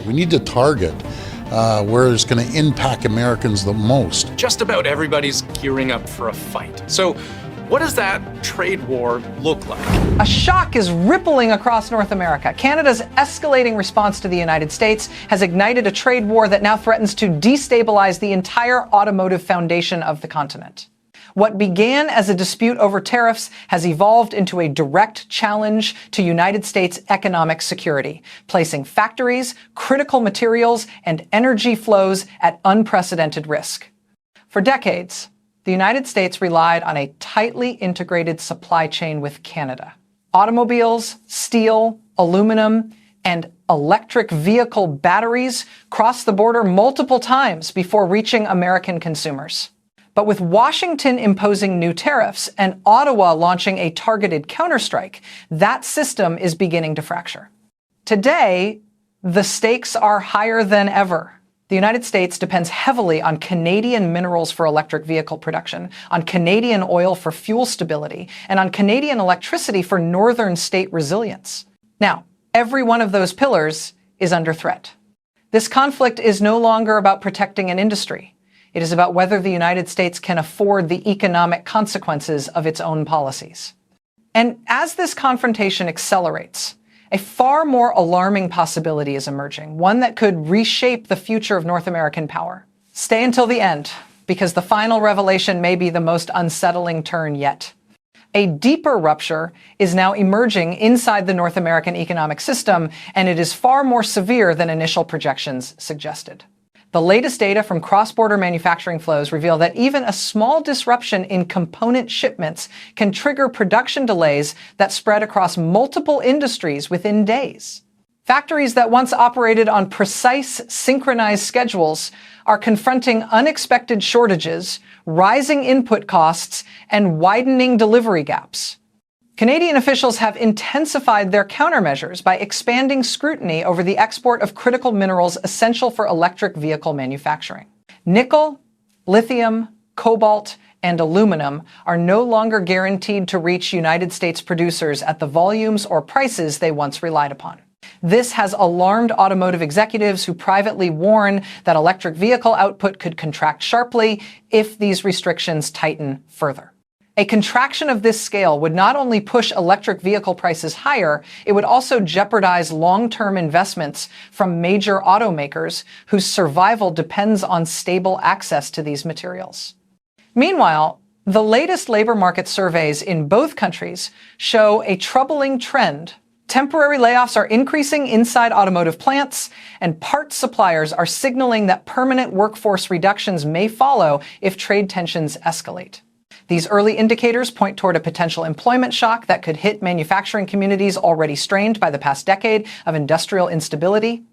We need to target where it's going to impact Americans the most. Just about everybody's gearing up for a fight. So what does that trade war look like? A shock is rippling across North America. Canada's escalating response to the United States has ignited a trade war that now threatens to destabilize the entire automotive foundation of the continent. What began as a dispute over tariffs has evolved into a direct challenge to United States economic security, placing factories, critical materials, and energy flows at unprecedented risk. For decades, the United States relied on a tightly integrated supply chain with Canada. Automobiles, steel, aluminum, and electric vehicle batteries crossed the border multiple times before reaching American consumers. But with Washington imposing new tariffs and Ottawa launching a targeted counterstrike, that system is beginning to fracture. Today, the stakes are higher than ever. The United States depends heavily on Canadian minerals for electric vehicle production, on Canadian oil for fuel stability, and on Canadian electricity for northern state resilience. Now, every one of those pillars is under threat. This conflict is no longer about protecting an industry. It is about whether the United States can afford the economic consequences of its own policies. And as this confrontation accelerates, a far more alarming possibility is emerging, one that could reshape the future of North American power. Stay until the end, because the final revelation may be the most unsettling turn yet. A deeper rupture is now emerging inside the North American economic system, and it is far more severe than initial projections suggested. The latest data from cross-border manufacturing flows reveal that even a small disruption in component shipments can trigger production delays that spread across multiple industries within days. Factories that once operated on precise, synchronized schedules are confronting unexpected shortages, rising input costs, and widening delivery gaps. Canadian officials have intensified their countermeasures by expanding scrutiny over the export of critical minerals essential for electric vehicle manufacturing. Nickel, lithium, cobalt, and aluminum are no longer guaranteed to reach United States producers at the volumes or prices they once relied upon. This has alarmed automotive executives who privately warn that electric vehicle output could contract sharply if these restrictions tighten further. A contraction of this scale would not only push electric vehicle prices higher, it would also jeopardize long-term investments from major automakers whose survival depends on stable access to these materials. Meanwhile, the latest labor market surveys in both countries show a troubling trend. Temporary layoffs are increasing inside automotive plants, and parts suppliers are signaling that permanent workforce reductions may follow if trade tensions escalate. These early indicators point toward a potential employment shock that could hit manufacturing communities already strained by the past decade of industrial instability.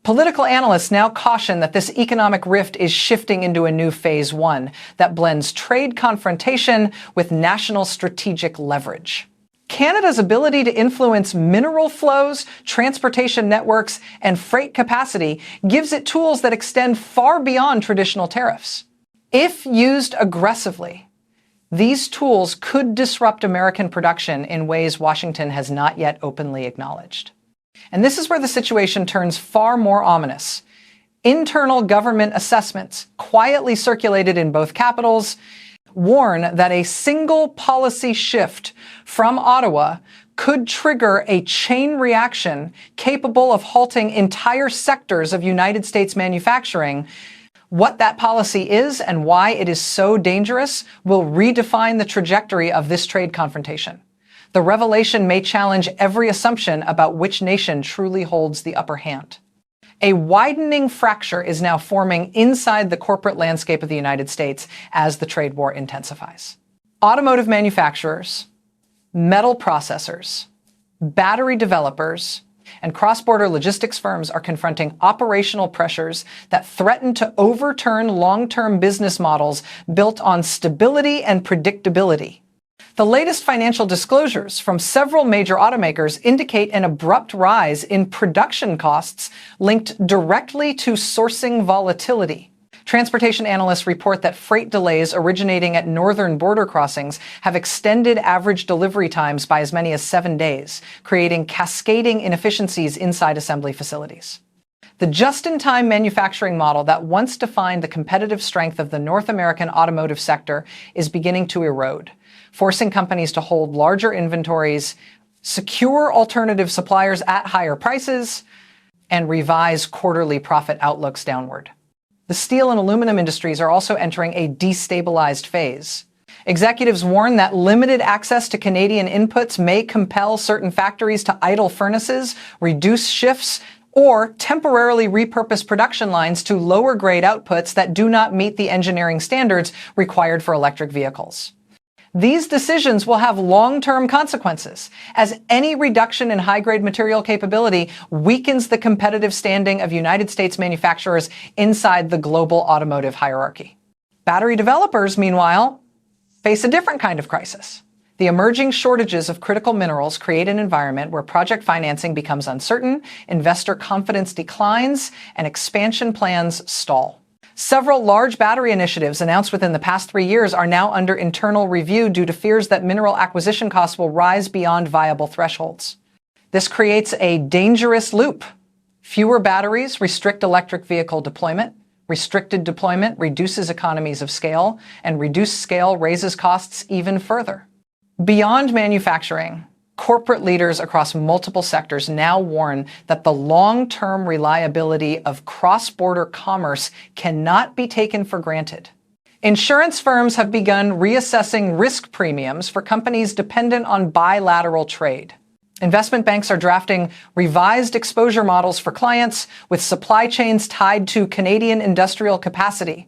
Political analysts now caution that this economic rift is shifting into a new phase one that blends trade confrontation with national strategic leverage. Canada's ability to influence mineral flows, transportation networks, and freight capacity gives it tools that extend far beyond traditional tariffs. If used aggressively, these tools could disrupt American production in ways Washington has not yet openly acknowledged. And this is where the situation turns far more ominous. Internal government assessments, quietly circulated in both capitals, warn that a single policy shift from Ottawa could trigger a chain reaction capable of halting entire sectors of United States manufacturing. What that policy is and why it is so dangerous will redefine the trajectory of this trade confrontation. The revelation may challenge every assumption about which nation truly holds the upper hand. A widening fracture is now forming inside the corporate landscape of the United States as the trade war intensifies. Automotive manufacturers, metal processors, battery developers, and cross-border logistics firms are confronting operational pressures that threaten to overturn long-term business models built on stability and predictability. The latest financial disclosures from several major automakers indicate an abrupt rise in production costs linked directly to sourcing volatility. Transportation analysts report that freight delays originating at northern border crossings have extended average delivery times by as many as 7 days, creating cascading inefficiencies inside assembly facilities. The just-in-time manufacturing model that once defined the competitive strength of the North American automotive sector is beginning to erode, forcing companies to hold larger inventories, secure alternative suppliers at higher prices, and revise quarterly profit outlooks downward. The steel and aluminum industries are also entering a destabilized phase. Executives warn that limited access to Canadian inputs may compel certain factories to idle furnaces, reduce shifts, or temporarily repurpose production lines to lower grade outputs that do not meet the engineering standards required for electric vehicles. These decisions will have long-term consequences, as any reduction in high-grade material capability weakens the competitive standing of United States manufacturers inside the global automotive hierarchy. Battery developers, meanwhile, face a different kind of crisis. The emerging shortages of critical minerals create an environment where project financing becomes uncertain, investor confidence declines, and expansion plans stall. Several large battery initiatives announced within the past 3 years are now under internal review due to fears that mineral acquisition costs will rise beyond viable thresholds. This creates a dangerous loop. Fewer batteries restrict electric vehicle deployment. Restricted deployment reduces economies of scale, and reduced scale raises costs even further. Beyond manufacturing, corporate leaders across multiple sectors now warn that the long-term reliability of cross-border commerce cannot be taken for granted. Insurance firms have begun reassessing risk premiums for companies dependent on bilateral trade. Investment banks are drafting revised exposure models for clients with supply chains tied to Canadian industrial capacity.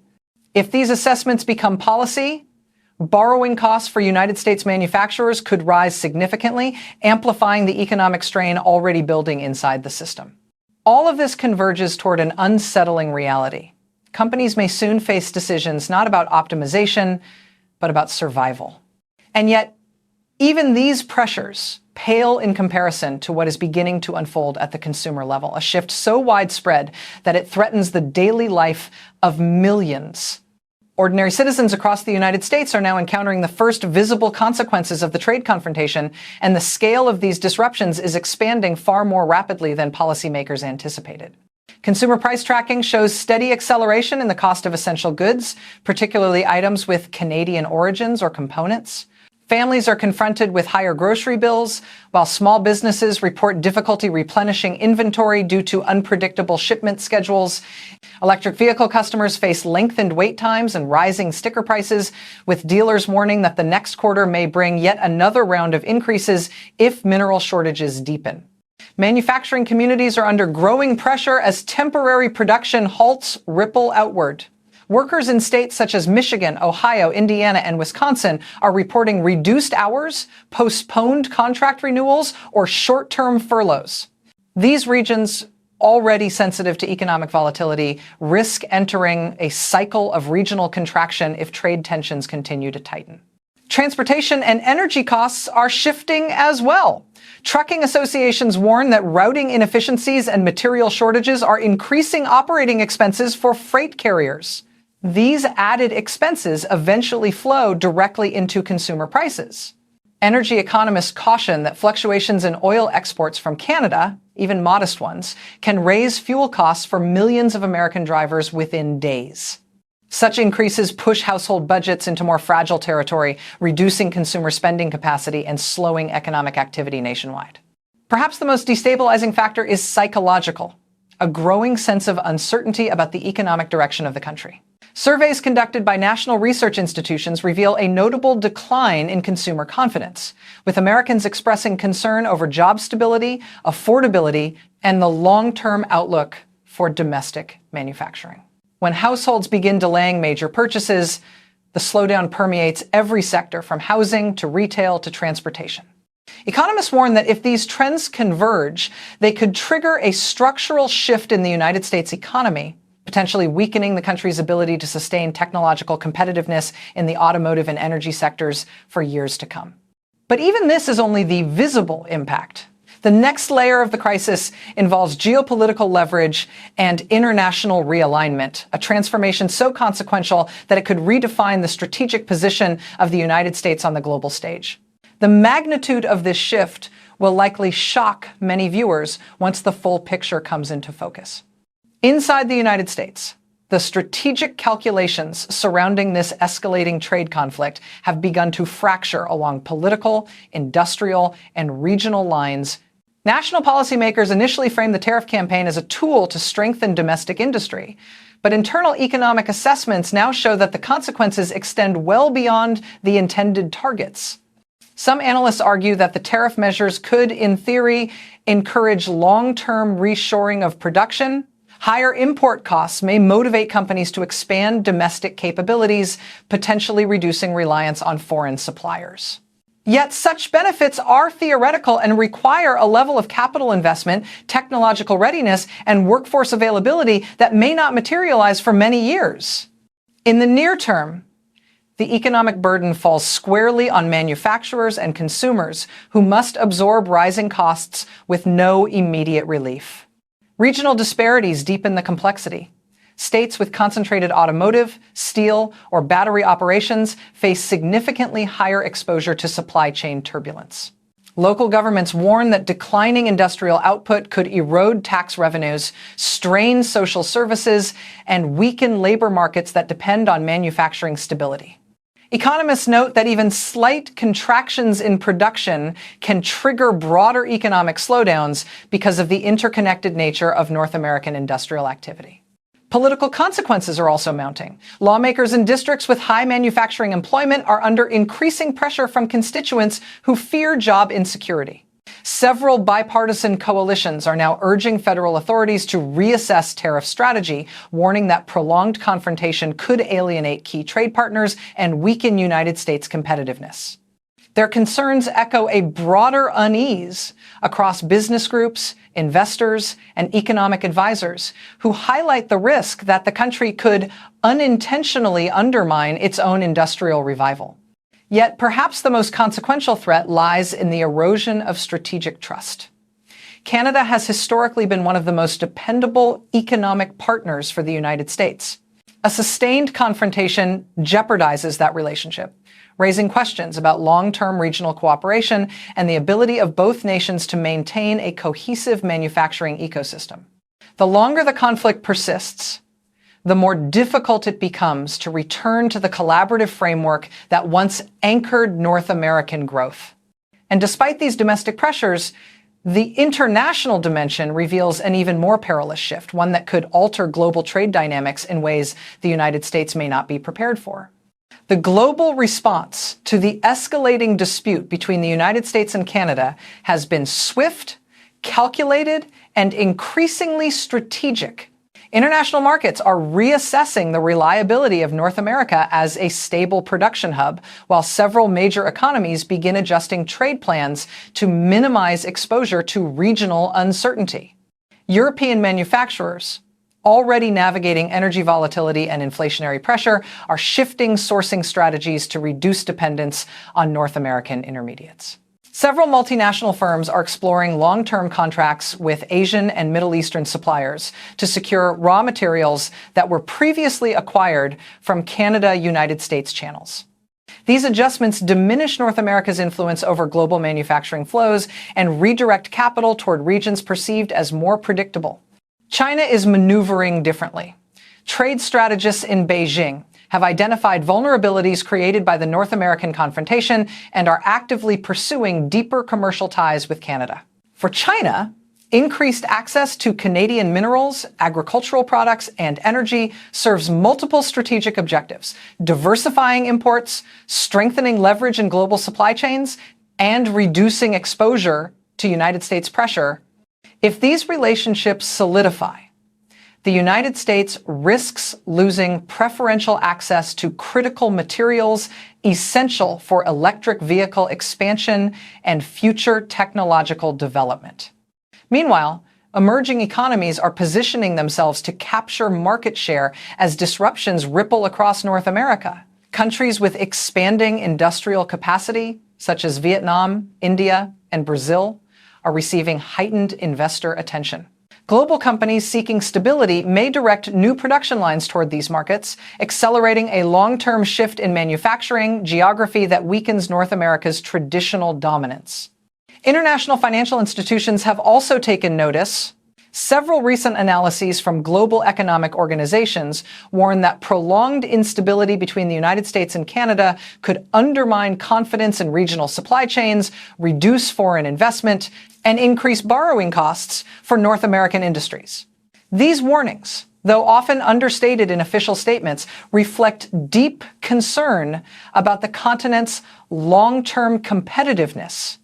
If these assessments become policy, borrowing costs for United States manufacturers could rise significantly, amplifying the economic strain already building inside the system. All of this converges toward an unsettling reality. Companies may soon face decisions not about optimization, but about survival. And yet, even these pressures pale in comparison to what is beginning to unfold at the consumer level, a shift so widespread that it threatens the daily life of millions. Ordinary citizens across the United States are now encountering the first visible consequences of the trade confrontation, and the scale of these disruptions is expanding far more rapidly than policymakers anticipated. Consumer price tracking shows steady acceleration in the cost of essential goods, particularly items with Canadian origins or components. Families are confronted with higher grocery bills, while small businesses report difficulty replenishing inventory due to unpredictable shipment schedules. Electric vehicle customers face lengthened wait times and rising sticker prices, with dealers warning that the next quarter may bring yet another round of increases if mineral shortages deepen. Manufacturing communities are under growing pressure as temporary production halts ripple outward. Workers in states such as Michigan, Ohio, Indiana, and Wisconsin are reporting reduced hours, postponed contract renewals, or short-term furloughs. These regions, already sensitive to economic volatility, risk entering a cycle of regional contraction if trade tensions continue to tighten. Transportation and energy costs are shifting as well. Trucking associations warn that routing inefficiencies and material shortages are increasing operating expenses for freight carriers. These added expenses eventually flow directly into consumer prices. Energy economists caution that fluctuations in oil exports from Canada, even modest ones, can raise fuel costs for millions of American drivers within days. Such increases push household budgets into more fragile territory, reducing consumer spending capacity and slowing economic activity nationwide. Perhaps the most destabilizing factor is psychological, a growing sense of uncertainty about the economic direction of the country. Surveys conducted by national research institutions reveal a notable decline in consumer confidence, with Americans expressing concern over job stability, affordability, and the long-term outlook for domestic manufacturing. When households begin delaying major purchases, the slowdown permeates every sector from housing to retail to transportation. Economists warn that if these trends converge, they could trigger a structural shift in the United States economy, potentially weakening the country's ability to sustain technological competitiveness in the automotive and energy sectors for years to come. But even this is only the visible impact. The next layer of the crisis involves geopolitical leverage and international realignment, a transformation so consequential that it could redefine the strategic position of the United States on the global stage. The magnitude of this shift will likely shock many viewers once the full picture comes into focus. Inside the United States, the strategic calculations surrounding this escalating trade conflict have begun to fracture along political, industrial, and regional lines. National policymakers initially framed the tariff campaign as a tool to strengthen domestic industry, but internal economic assessments now show that the consequences extend well beyond the intended targets. Some analysts argue that the tariff measures could, in theory, encourage long-term reshoring of production. Higher import costs may motivate companies to expand domestic capabilities, potentially reducing reliance on foreign suppliers. Yet such benefits are theoretical and require a level of capital investment, technological readiness, and workforce availability that may not materialize for many years. In the near term, the economic burden falls squarely on manufacturers and consumers who must absorb rising costs with no immediate relief. Regional disparities deepen the complexity. States with concentrated automotive, steel, or battery operations face significantly higher exposure to supply chain turbulence. Local governments warn that declining industrial output could erode tax revenues, strain social services, and weaken labor markets that depend on manufacturing stability. Economists note that even slight contractions in production can trigger broader economic slowdowns because of the interconnected nature of North American industrial activity. Political consequences are also mounting. Lawmakers in districts with high manufacturing employment are under increasing pressure from constituents who fear job insecurity. Several bipartisan coalitions are now urging federal authorities to reassess tariff strategy, warning that prolonged confrontation could alienate key trade partners and weaken United States competitiveness. Their concerns echo a broader unease across business groups, investors, and economic advisors who highlight the risk that the country could unintentionally undermine its own industrial revival. Yet perhaps the most consequential threat lies in the erosion of strategic trust. Canada has historically been one of the most dependable economic partners for the United States. A sustained confrontation jeopardizes that relationship, raising questions about long-term regional cooperation and the ability of both nations to maintain a cohesive manufacturing ecosystem. The longer the conflict persists, the more difficult it becomes to return to the collaborative framework that once anchored North American growth. And despite these domestic pressures, the international dimension reveals an even more perilous shift, one that could alter global trade dynamics in ways the United States may not be prepared for. The global response to the escalating dispute between the United States and Canada has been swift, calculated, and increasingly strategic. International markets are reassessing the reliability of North America as a stable production hub, while several major economies begin adjusting trade plans to minimize exposure to regional uncertainty. European manufacturers, already navigating energy volatility and inflationary pressure, are shifting sourcing strategies to reduce dependence on North American intermediates. Several multinational firms are exploring long-term contracts with Asian and Middle Eastern suppliers to secure raw materials that were previously acquired from Canada-United States channels. These adjustments diminish North America's influence over global manufacturing flows and redirect capital toward regions perceived as more predictable. China is maneuvering differently. Trade strategists in Beijing have identified vulnerabilities created by the North American confrontation and are actively pursuing deeper commercial ties with Canada. For China, increased access to Canadian minerals, agricultural products, and energy serves multiple strategic objectives: diversifying imports, strengthening leverage in global supply chains, and reducing exposure to United States pressure. If these relationships solidify, the United States risks losing preferential access to critical materials essential for electric vehicle expansion and future technological development. Meanwhile, emerging economies are positioning themselves to capture market share as disruptions ripple across North America. Countries with expanding industrial capacity, such as Vietnam, India, and Brazil, are receiving heightened investor attention. Global companies seeking stability may direct new production lines toward these markets, accelerating a long-term shift in manufacturing geography that weakens North America's traditional dominance. International financial institutions have also taken notice. Several recent analyses from global economic organizations warn that prolonged instability between the United States and Canada could undermine confidence in regional supply chains, reduce foreign investment, and increase borrowing costs for North American industries. These warnings, though often understated in official statements, reflect deep concern about the continent's long-term competitiveness.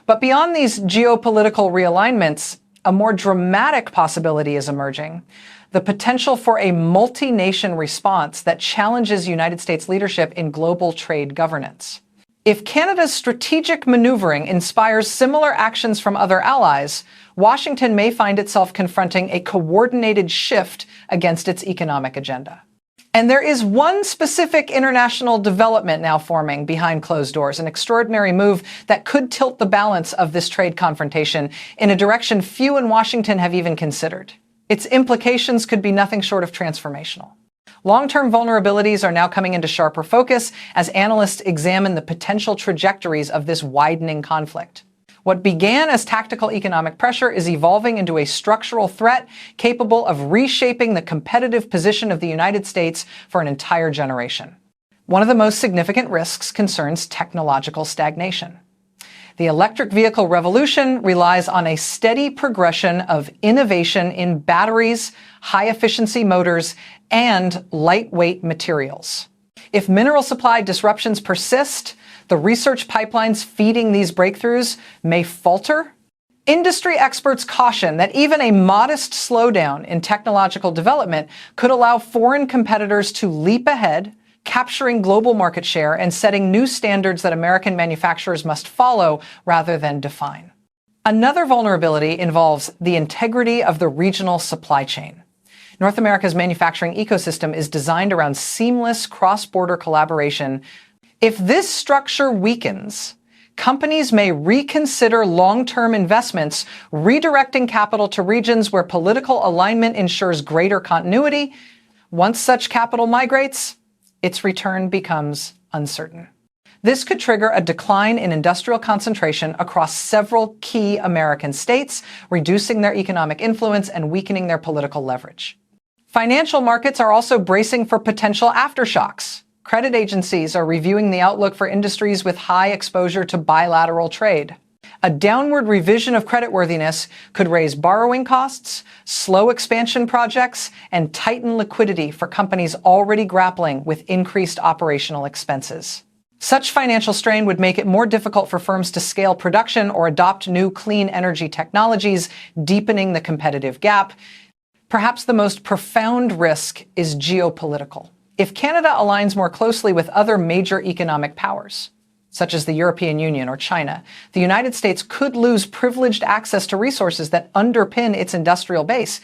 But beyond these geopolitical realignments, a more dramatic possibility is emerging: the potential for a multi-nation response that challenges United States leadership in global trade governance. If Canada's strategic maneuvering inspires similar actions from other allies, Washington may find itself confronting a coordinated shift against its economic agenda. And there is one specific international development now forming behind closed doors, an extraordinary move that could tilt the balance of this trade confrontation in a direction few in Washington have even considered. Its implications could be nothing short of transformational. Long-term vulnerabilities are now coming into sharper focus as analysts examine the potential trajectories of this widening conflict. What began as tactical economic pressure is evolving into a structural threat capable of reshaping the competitive position of the United States for an entire generation. One of the most significant risks concerns technological stagnation. The electric vehicle revolution relies on a steady progression of innovation in batteries, high-efficiency motors, and lightweight materials. If mineral supply disruptions persist, the research pipelines feeding these breakthroughs may falter. Industry experts caution that even a modest slowdown in technological development could allow foreign competitors to leap ahead, capturing global market share and setting new standards that American manufacturers must follow rather than define. Another vulnerability involves the integrity of the regional supply chain. North America's manufacturing ecosystem is designed around seamless cross-border collaboration. If this structure weakens, companies may reconsider long-term investments, redirecting capital to regions where political alignment ensures greater continuity. Once such capital migrates, its return becomes uncertain. This could trigger a decline in industrial concentration across several key American states, reducing their economic influence and weakening their political leverage. Financial markets are also bracing for potential aftershocks. Credit agencies are reviewing the outlook for industries with high exposure to bilateral trade. A downward revision of creditworthiness could raise borrowing costs, slow expansion projects, and tighten liquidity for companies already grappling with increased operational expenses. Such financial strain would make it more difficult for firms to scale production or adopt new clean energy technologies, deepening the competitive gap. Perhaps the most profound risk is geopolitical. If Canada aligns more closely with other major economic powers, such as the European Union or China, the United States could lose privileged access to resources that underpin its industrial base.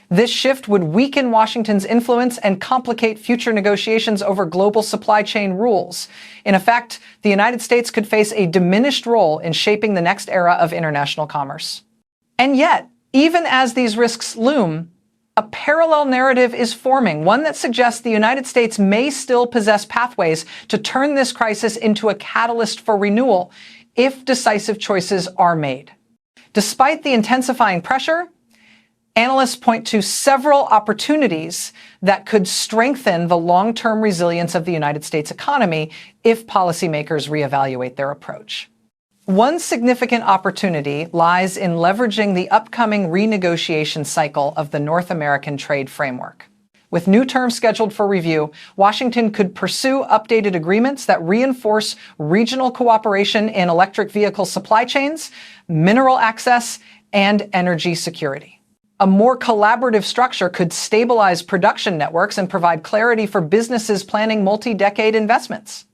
This shift would weaken Washington's influence and complicate future negotiations over global supply chain rules. In effect, the United States could face a diminished role in shaping the next era of international commerce. And yet, even as these risks loom, a parallel narrative is forming, one that suggests the United States may still possess pathways to turn this crisis into a catalyst for renewal if decisive choices are made. Despite the intensifying pressure, analysts point to several opportunities that could strengthen the long-term resilience of the United States economy if policymakers reevaluate their approach. One significant opportunity lies in leveraging the upcoming renegotiation cycle of the North American trade framework. With new terms scheduled for review, Washington could pursue updated agreements that reinforce regional cooperation in electric vehicle supply chains, mineral access, and energy security. A more collaborative structure could stabilize production networks and provide clarity for businesses planning multi-decade investments.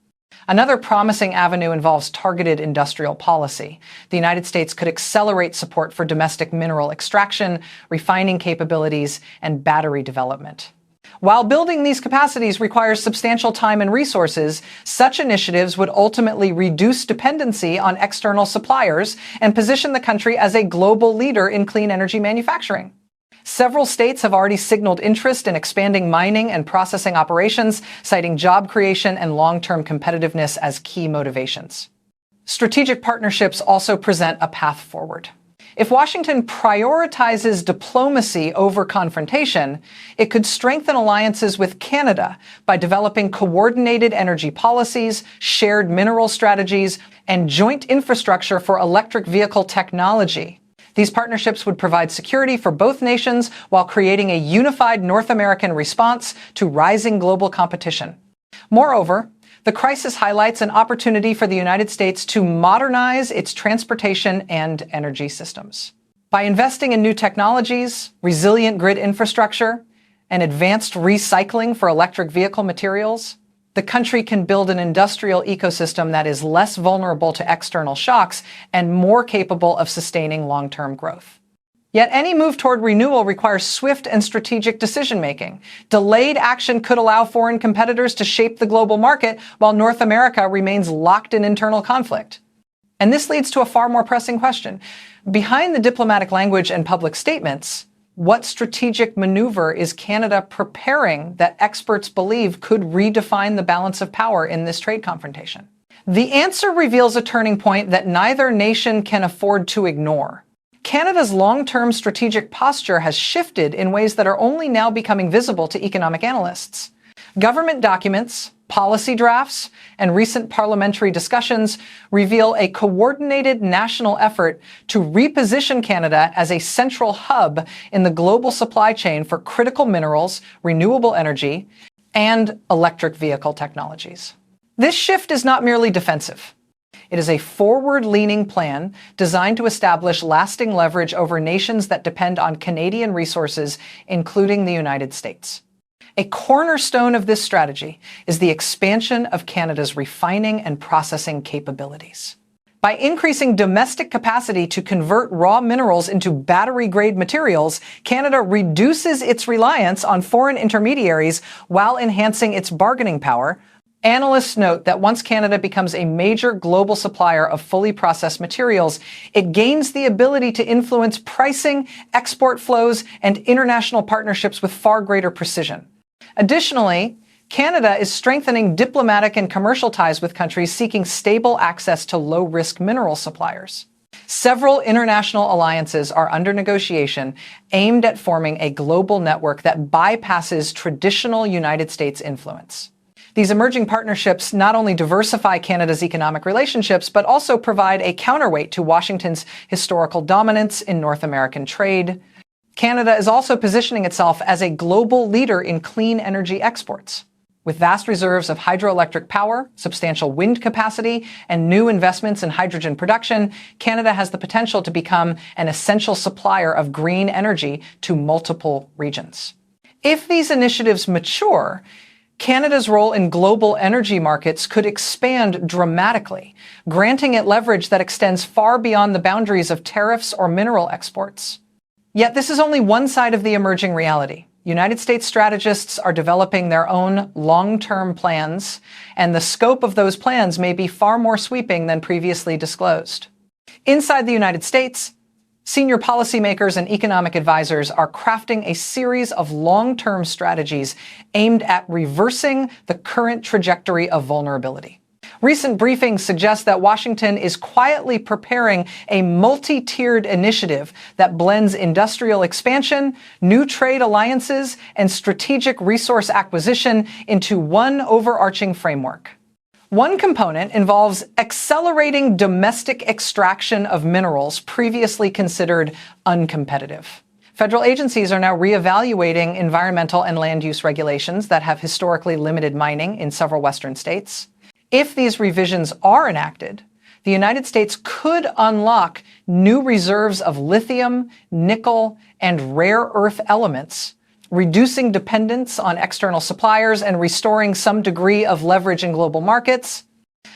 Another promising avenue involves targeted industrial policy. The United States could accelerate support for domestic mineral extraction, refining capabilities, and battery development. While building these capacities requires substantial time and resources, such initiatives would ultimately reduce dependency on external suppliers and position the country as a global leader in clean energy manufacturing. Several states have already signaled interest in expanding mining and processing operations, citing job creation and long-term competitiveness as key motivations. Strategic partnerships also present a path forward. If Washington prioritizes diplomacy over confrontation, it could strengthen alliances with Canada by developing coordinated energy policies, shared mineral strategies, and joint infrastructure for electric vehicle technology. These partnerships would provide security for both nations while creating a unified North American response to rising global competition. Moreover, the crisis highlights an opportunity for the United States to modernize its transportation and energy systems. By investing in new technologies, resilient grid infrastructure, and advanced recycling for electric vehicle materials, the country can build an industrial ecosystem that is less vulnerable to external shocks and more capable of sustaining long-term growth. Yet any move toward renewal requires swift and strategic decision-making. Delayed action could allow foreign competitors to shape the global market while North America remains locked in internal conflict. And this leads to a far more pressing question. Behind the diplomatic language and public statements, what strategic maneuver is Canada preparing that experts believe could redefine the balance of power in this trade confrontation? The answer reveals a turning point that neither nation can afford to ignore. Canada's long-term strategic posture has shifted in ways that are only now becoming visible to economic analysts. Government documents, policy drafts, and recent parliamentary discussions reveal a coordinated national effort to reposition Canada as a central hub in the global supply chain for critical minerals, renewable energy, and electric vehicle technologies. This shift is not merely defensive. It is a forward-leaning plan designed to establish lasting leverage over nations that depend on Canadian resources, including the United States. A cornerstone of this strategy is the expansion of Canada's refining and processing capabilities. By increasing domestic capacity to convert raw minerals into battery-grade materials, Canada reduces its reliance on foreign intermediaries while enhancing its bargaining power. Analysts note that once Canada becomes a major global supplier of fully processed materials, it gains the ability to influence pricing, export flows, and international partnerships with far greater precision. Additionally, Canada is strengthening diplomatic and commercial ties with countries seeking stable access to low-risk mineral suppliers. Several international alliances are under negotiation aimed at forming a global network that bypasses traditional United States influence. These emerging partnerships not only diversify Canada's economic relationships, but also provide a counterweight to Washington's historical dominance in North American trade. Canada is also positioning itself as a global leader in clean energy exports. With vast reserves of hydroelectric power, substantial wind capacity, and new investments in hydrogen production, Canada has the potential to become an essential supplier of green energy to multiple regions. If these initiatives mature, Canada's role in global energy markets could expand dramatically, granting it leverage that extends far beyond the boundaries of tariffs or mineral exports. Yet this is only one side of the emerging reality. United States strategists are developing their own long-term plans, and the scope of those plans may be far more sweeping than previously disclosed. Inside the United States, senior policymakers and economic advisors are crafting a series of long-term strategies aimed at reversing the current trajectory of vulnerability. Recent briefings suggest that Washington is quietly preparing a multi-tiered initiative that blends industrial expansion, new trade alliances, and strategic resource acquisition into one overarching framework. One component involves accelerating domestic extraction of minerals previously considered uncompetitive. Federal agencies are now reevaluating environmental and land use regulations that have historically limited mining in several Western states. If these revisions are enacted, the United States could unlock new reserves of lithium, nickel, and rare earth elements, reducing dependence on external suppliers and restoring some degree of leverage in global markets.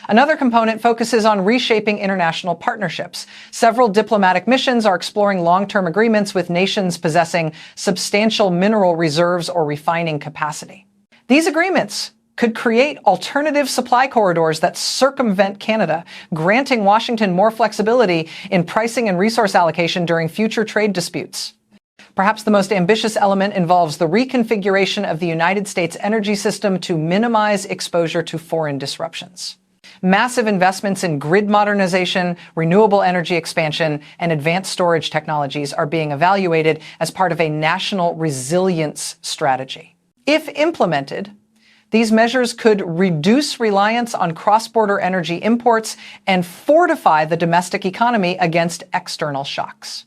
Another component focuses on reshaping international partnerships. Several diplomatic missions are exploring long-term agreements with nations possessing substantial mineral reserves or refining capacity. These agreements could create alternative supply corridors that circumvent Canada, granting Washington more flexibility in pricing and resource allocation during future trade disputes. Perhaps the most ambitious element involves the reconfiguration of the United States energy system to minimize exposure to foreign disruptions. Massive investments in grid modernization, renewable energy expansion, and advanced storage technologies are being evaluated as part of a national resilience strategy. If implemented, these measures could reduce reliance on cross-border energy imports and fortify the domestic economy against external shocks.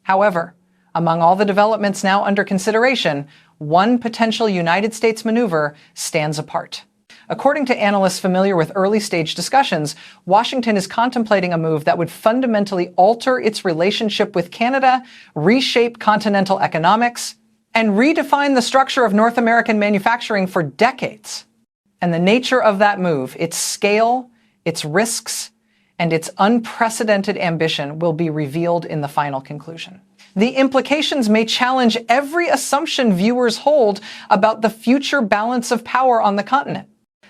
However, among all the developments now under consideration, one potential United States maneuver stands apart. According to analysts familiar with early-stage discussions, Washington is contemplating a move that would fundamentally alter its relationship with Canada, reshape continental economics, and redefine the structure of North American manufacturing for decades. And the nature of that move, its scale, its risks, and its unprecedented ambition will be revealed in the final conclusion. The implications may challenge every assumption viewers hold about the future balance of power on the continent.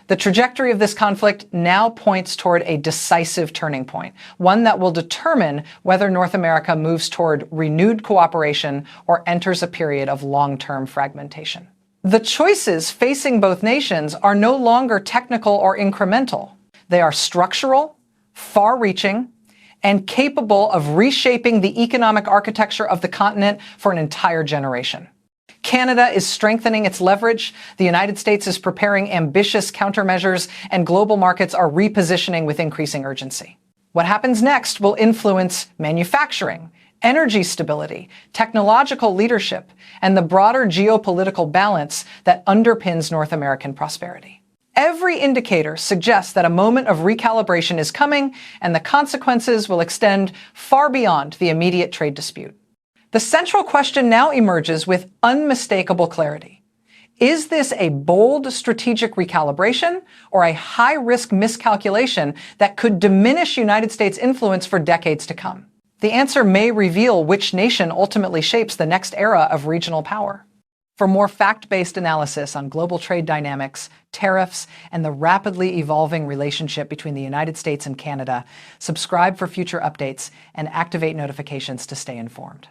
The trajectory of this conflict now points toward a decisive turning point, one that will determine whether North America moves toward renewed cooperation or enters a period of long-term fragmentation. The choices facing both nations are no longer technical or incremental. They are structural, far-reaching, and capable of reshaping the economic architecture of the continent for an entire generation. Canada is strengthening its leverage, the United States is preparing ambitious countermeasures, and global markets are repositioning with increasing urgency. What happens next will influence manufacturing, energy stability, technological leadership, and the broader geopolitical balance that underpins North American prosperity. Every indicator suggests that a moment of recalibration is coming, and the consequences will extend far beyond the immediate trade dispute. The central question now emerges with unmistakable clarity. Is this a bold strategic recalibration or a high-risk miscalculation that could diminish United States influence for decades to come? The answer may reveal which nation ultimately shapes the next era of regional power. For more fact-based analysis on global trade dynamics, tariffs, and the rapidly evolving relationship between the United States and Canada, subscribe for future updates and activate notifications to stay informed.